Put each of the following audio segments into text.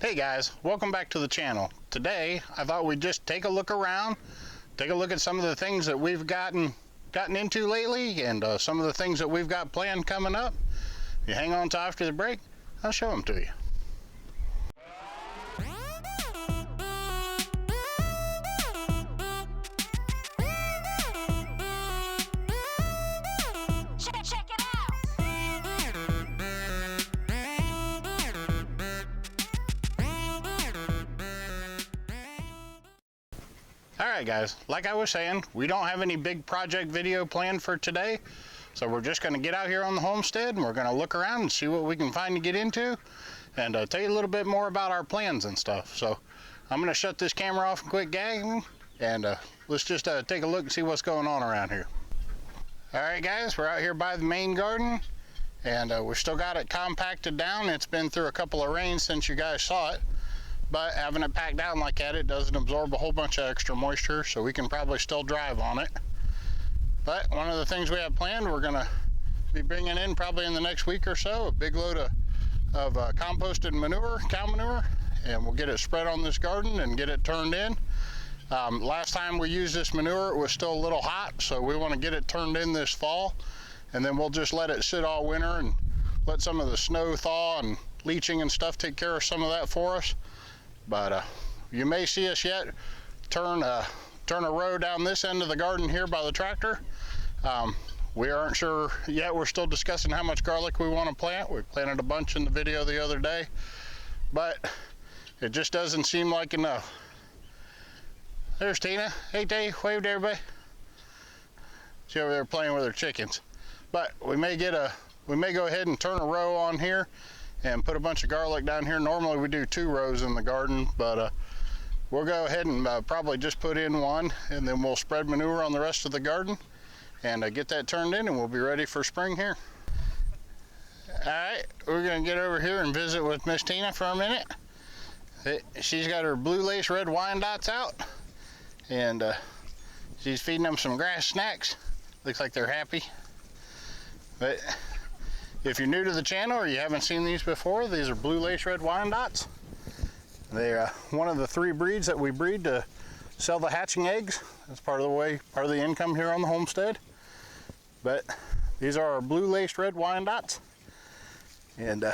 Hey guys, welcome back to the channel. Today I thought we'd just take a look around, take a look at some of the things that we've gotten into lately, and some of the things that we've got planned coming up. If you hang on to after the break, I'll show them to you. Alright guys, like I was saying, we don't have any big project video planned for today, so we're just going to get out here on the homestead and we're going to look around and see what we can find to get into, and tell you a little bit more about our plans and stuff. So I'm going to shut this camera off and quit gagging, and let's just take a look and see what's going on around here. Alright guys, we're out here by the main garden, and we've still got it compacted down. It's been through a couple of rains since you guys saw it. But having it packed down like that, it doesn't absorb a whole bunch of extra moisture, so we can probably still drive on it. But one of the things we have planned, we're gonna be bringing in probably in the next week or so, a big load of composted manure, cow manure, and we'll get it spread on this garden and get it turned in. Last time we used this manure, it was still a little hot, so we want to get it turned in this fall, and then we'll just let it sit all winter and let some of the snow thaw and leaching and stuff take care of some of that for us. But you may see us yet turn a row down this end of the garden here by the tractor. We aren't sure yet. We're still discussing how much garlic we want to plant. We planted a bunch in the video the other day, but it just doesn't seem like enough. There's Tina. Hey Tay, wave to everybody. She's over there playing with her chickens. But we may go ahead and turn a row on here and put a bunch of garlic down here. Normally we do 2 rows in the garden, but we'll go ahead and probably just put in 1, and then we'll spread manure on the rest of the garden and get that turned in, and we'll be ready for spring here. Alright, we're going to get over here and visit with Miss Tina for a minute. She's got her blue lace red Wyandottes out, and she's feeding them some grass snacks. Looks like they're happy. But if you're new to the channel or you haven't seen these before, these are blue lace red Wyandottes. They're one of the 3 breeds that we breed to sell the hatching eggs. That's part of the income here on the homestead. But these are our blue lace red Wyandottes, and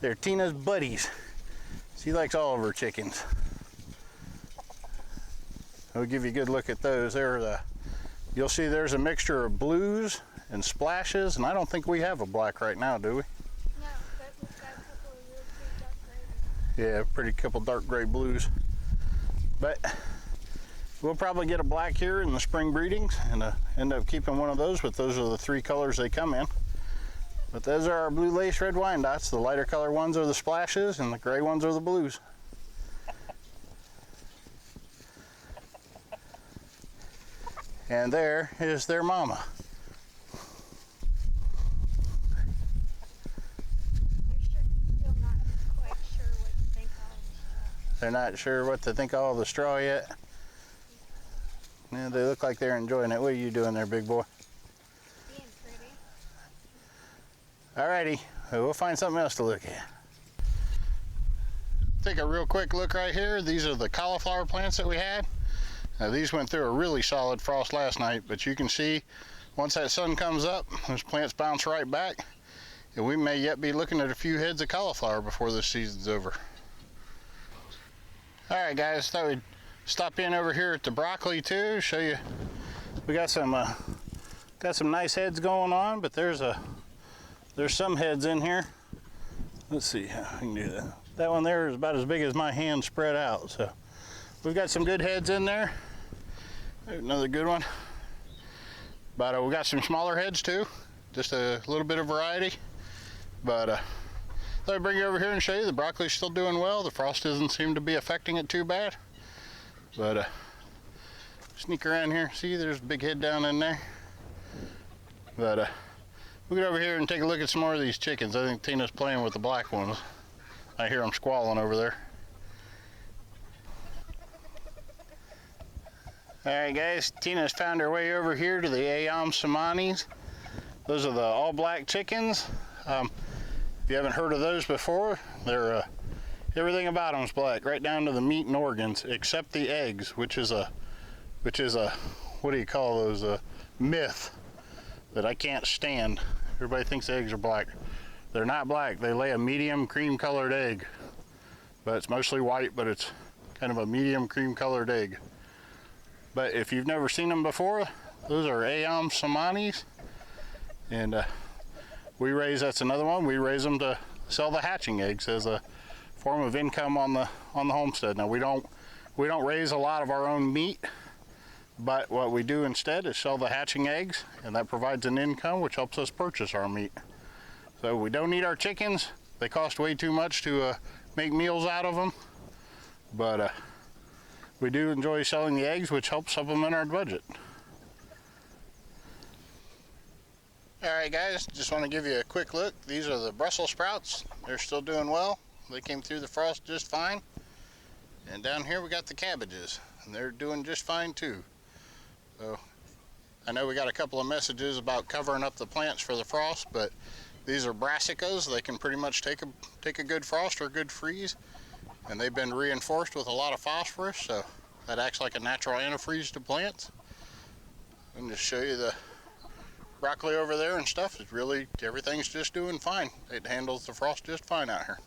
they're Tina's buddies. She likes all of her chickens. I'll give you a good look at those. You'll see there's a mixture of blues and splashes, and I don't think we have a black right now, do we? No, but we've got a couple of really pretty dark gray. Yeah, pretty couple dark gray blues. But we'll probably get a black here in the spring breedings and end up keeping one of those, but those are the 3 colors they come in. But those are our blue lace red Wyandottes. The lighter color ones are the splashes and the gray ones are the blues. And there is their mama. They're not sure what to think of all the straw yet. Yeah, they look like they're enjoying it. What are you doing there, big boy? Being pretty. Alrighty, we'll find something else to look at. Take a real quick look right here. These are the cauliflower plants that we had. Now, these went through a really solid frost last night, but you can see once that sun comes up, those plants bounce right back, and we may yet be looking at a few heads of cauliflower before this season's over. Alright guys, thought we'd stop in over here at the broccoli too, show you. We got some nice heads going on, but there's some heads in here. Let's see how we can do that. That one there is about as big as my hand spread out, so we've got some good heads in there. There's another good one. But we got some smaller heads too, just a little bit of variety. But let me bring you over here and show you the broccoli's still doing well. The frost doesn't seem to be affecting it too bad. But sneak around here. See, there's a big head down in there. But we'll get over here and take a look at some more of these chickens. I think Tina's playing with the black ones. I hear them squalling over there. Alright guys, Tina's found her way over here to the Ayam Samanis. Those are the all black chickens. If you haven't heard of those before, they're Everything about them's black, right down to the meat and organs, except the eggs, which is a what do you call those? A myth that I can't stand. Everybody thinks the eggs are black. They're not black. They lay a medium cream colored egg, but it's mostly white, but it's kind of a medium cream colored egg. But if you've never seen them before, those are Ayam Samanis, and we raise, that's another one, we raise them to sell the hatching eggs as a form of income on the homestead. Now we don't raise a lot of our own meat, but what we do instead is sell the hatching eggs, and that provides an income which helps us purchase our meat. So we don't eat our chickens. They cost way too much to make meals out of them, but we do enjoy selling the eggs, which helps supplement our budget. All right, guys, just want to give you a quick look. These are the Brussels sprouts. They're still doing well. They came through the frost just fine. And down here we got the cabbages, and they're doing just fine too. So I know we got a couple of messages about covering up the plants for the frost, but these are brassicas. They can pretty much take a good frost or a good freeze, and they've been reinforced with a lot of phosphorus, so that acts like a natural antifreeze to plants. And just show you the broccoli over there and stuff. It's really, everything's just doing fine. It handles the frost just fine out here.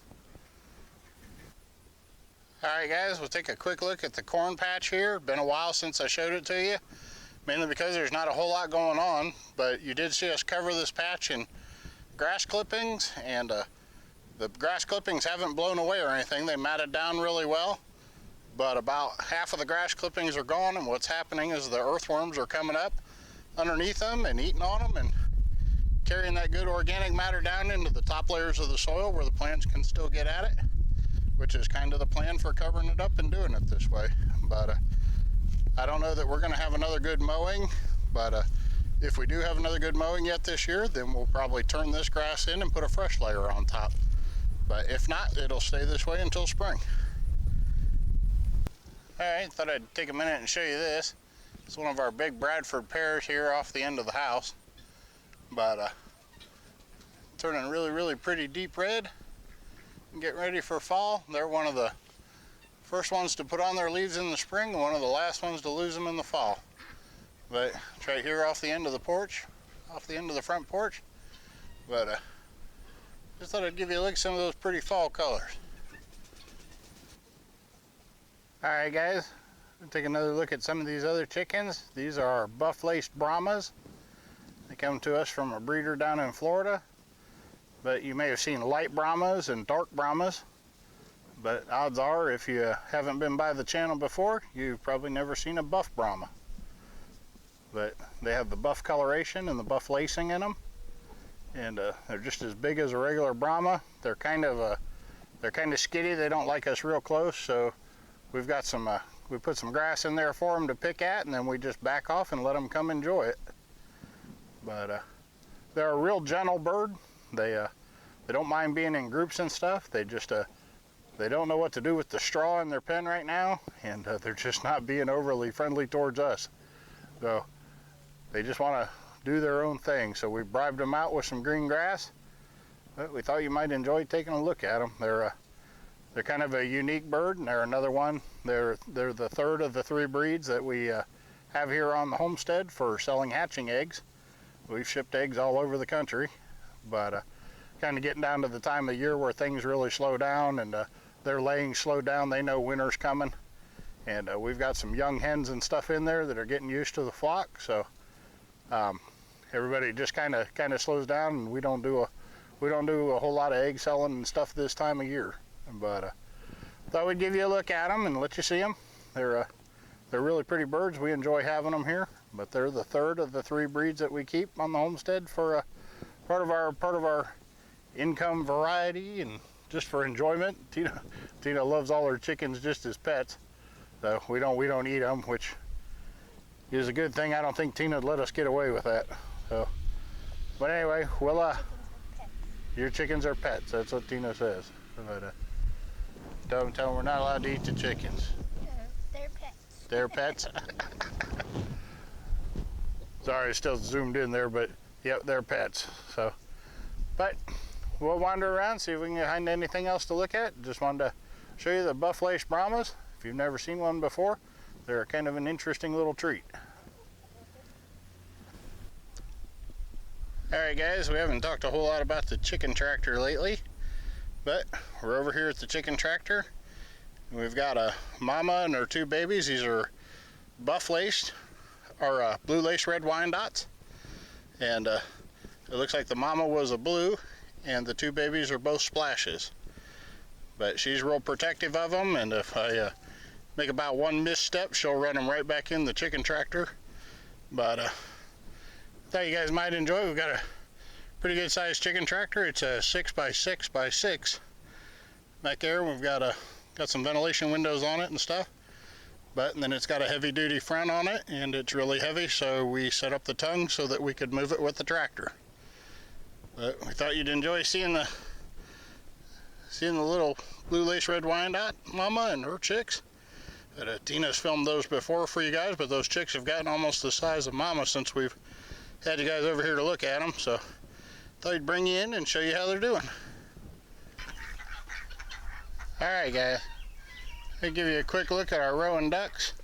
All right, guys, we'll take a quick look at the corn patch here. Been a while since I showed it to you, mainly because there's not a whole lot going on, but you did see us cover this patch in grass clippings, and the grass clippings haven't blown away or anything. They matted down really well, but about half of the grass clippings are gone, and what's happening is the earthworms are coming up underneath them and eating on them and carrying that good organic matter down into the top layers of the soil where the plants can still get at it, which is kind of the plan for covering it up and doing it this way. But I don't know that we're going to have another good mowing, but if we do have another good mowing yet this year, then we'll probably turn this grass in and put a fresh layer on top. But if not, it'll stay this way until spring. All right, thought I'd take a minute and show you this. It's one of our big Bradford pears here off the end of the house, but turning really pretty deep red. Getting ready for fall. They're one of the first ones to put on their leaves in the spring, one of the last ones to lose them in the fall. But it's right here off the end of the porch, off the end of the front porch. But just thought I'd give you a look at some of those pretty fall colors. All right, guys, we'll take another look at some of these other chickens. These are our buff-laced Brahmas. They come to us from a breeder down in Florida. But you may have seen light Brahmas and dark Brahmas. But odds are, if you haven't been by the channel before, you've probably never seen a buff Brahma. But they have the buff coloration and the buff lacing in them. And they're just as big as a regular Brahma. They're kind of skitty. They don't like us real close, so we've got some, we put some grass in there for them to pick at, and then we just back off and let them come enjoy it. But they're a real gentle bird. They don't mind being in groups and stuff. They just they don't know what to do with the straw in their pen right now, and they're just not being overly friendly towards us. So they just want to do their own thing. So we bribed them out with some green grass. But we thought you might enjoy taking a look at them. They're kind of a unique bird, and they're another one. They're the third of the 3 breeds that we have here on the homestead for selling hatching eggs. We've shipped eggs all over the country. But kind of getting down to the time of year where things really slow down, and their laying slowed down. They know winter's coming, and we've got some young hens and stuff in there that are getting used to the flock. So everybody just kind of slows down, and we don't do a whole lot of egg selling and stuff this time of year. But thought we'd give you a look at them and let you see them. They're really pretty birds. We enjoy having them here, but they're the third of the 3 breeds that we keep on the homestead for part of our income variety and just for enjoyment. Tina loves all her chickens just as pets, so we don't eat them, which is a good thing. I don't think Tina would let us get away with that. So, but anyway, we'll your chickens are pets. That's what Tina says. But don't tell them we're not allowed to eat the chickens. They're pets. They're pets. Sorry, it's still zoomed in there, but yep, they're pets. So, but we'll wander around, see if we can find anything else to look at. Just wanted to show you the buff-laced Brahmas. If you've never seen one before, they're kind of an interesting little treat. Alright guys, we haven't talked a whole lot about the chicken tractor lately, but we're over here at the chicken tractor. We've got a mama and her two babies. These are buff-laced, or blue-laced red Wyandottes. And it looks like the mama was a blue, and the two babies are both splashes. But she's real protective of them, and if I make about one misstep, she'll run them right back in the chicken tractor. But thought you guys might enjoy it. We've got a pretty good sized chicken tractor. It's a 6x6x6 back there. We've got some ventilation windows on it and stuff, but then it's got a heavy duty front on it, and it's really heavy, so we set up the tongue so that we could move it with the tractor. But we thought you'd enjoy seeing the little blue lace red Wyandotte mama and her chicks. But Tina's filmed those before for you guys, but those chicks have gotten almost the size of mama since we've had you guys over here to look at them, so thought I'd bring you in and show you how they're doing. Alright guys, let me give you a quick look at our Rouen Ducks.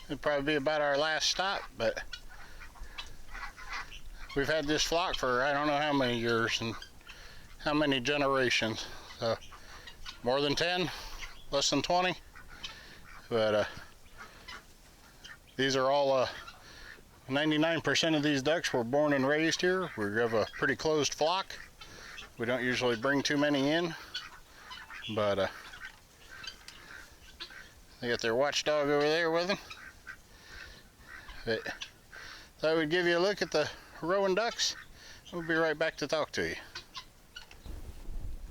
It'll probably be about our last stop, but we've had this flock for I don't know how many years and how many generations. So more than 10, less than 20. But these are all 99% of these ducks were born and raised here. We have a pretty closed flock. We don't usually bring too many in, but they got their watchdog over there with them. But thought we'd give you a look at the Rouen Ducks. We'll be right back to talk to you.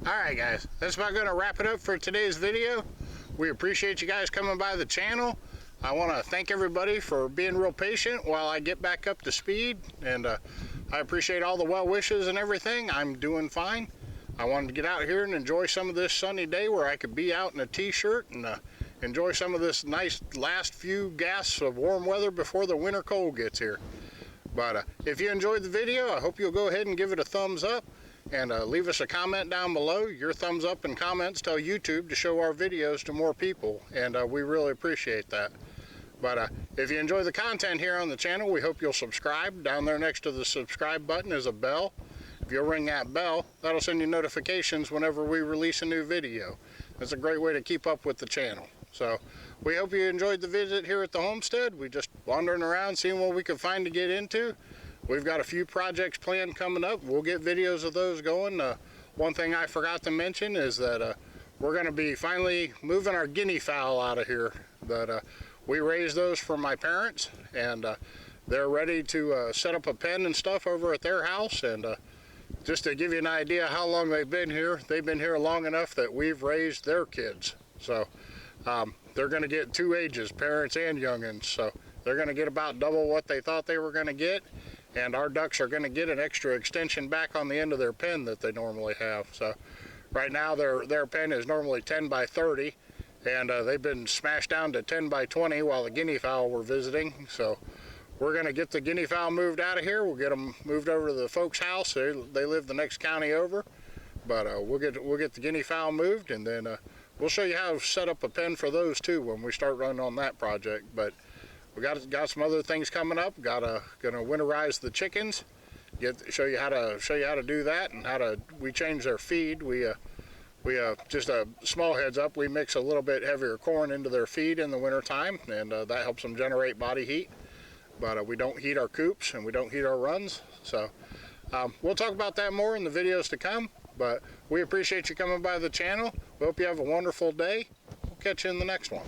Alright guys, that's about going to wrap it up for today's video. We appreciate you guys coming by the channel. I want to thank everybody for being real patient while I get back up to speed, and I appreciate all the well wishes and everything. I'm doing fine. I wanted to get out here and enjoy some of this sunny day where I could be out in a t-shirt and enjoy some of this nice last few gasps of warm weather before the winter cold gets here. But if you enjoyed the video, I hope you'll go ahead and give it a thumbs up, and leave us a comment down below. Your thumbs up and comments tell YouTube to show our videos to more people, and we really appreciate that. But if you enjoy the content here on the channel, we hope you'll subscribe. Down there next to the subscribe button is a bell. If you'll ring that bell, that'll send you notifications whenever we release a new video. That's a great way to keep up with the channel. So we hope you enjoyed the visit here at the homestead. We just wandering around seeing what we could find to get into. We've got a few projects planned coming up. We'll get videos of those going. One thing I forgot to mention is that we're going to be finally moving our guinea fowl out of here. We raised those for my parents, and they're ready to set up a pen and stuff over at their house. And just to give you an idea how long they've been here long enough that we've raised their kids. So they're going to get two ages, parents and youngins. So they're going to get about double what they thought they were going to get. And our ducks are going to get an extra extension back on the end of their pen that they normally have. So right now their pen is normally 10 by 30, and they've been smashed down to 10 by 20 while the guinea fowl were visiting. So we're going to get the guinea fowl moved out of here. We'll get them moved over to the folks' house. They live the next county over. But we'll get the guinea fowl moved, and then we'll show you how to set up a pen for those too when we start running on that project. But we got some other things coming up. Gonna winterize the chickens. Show you how to do that, and we change their feed. We just a small heads up. We mix a little bit heavier corn into their feed in the wintertime, and that helps them generate body heat. But we don't heat our coops and we don't heat our runs. So we'll talk about that more in the videos to come. But we appreciate you coming by the channel. We hope you have a wonderful day. We'll catch you in the next one.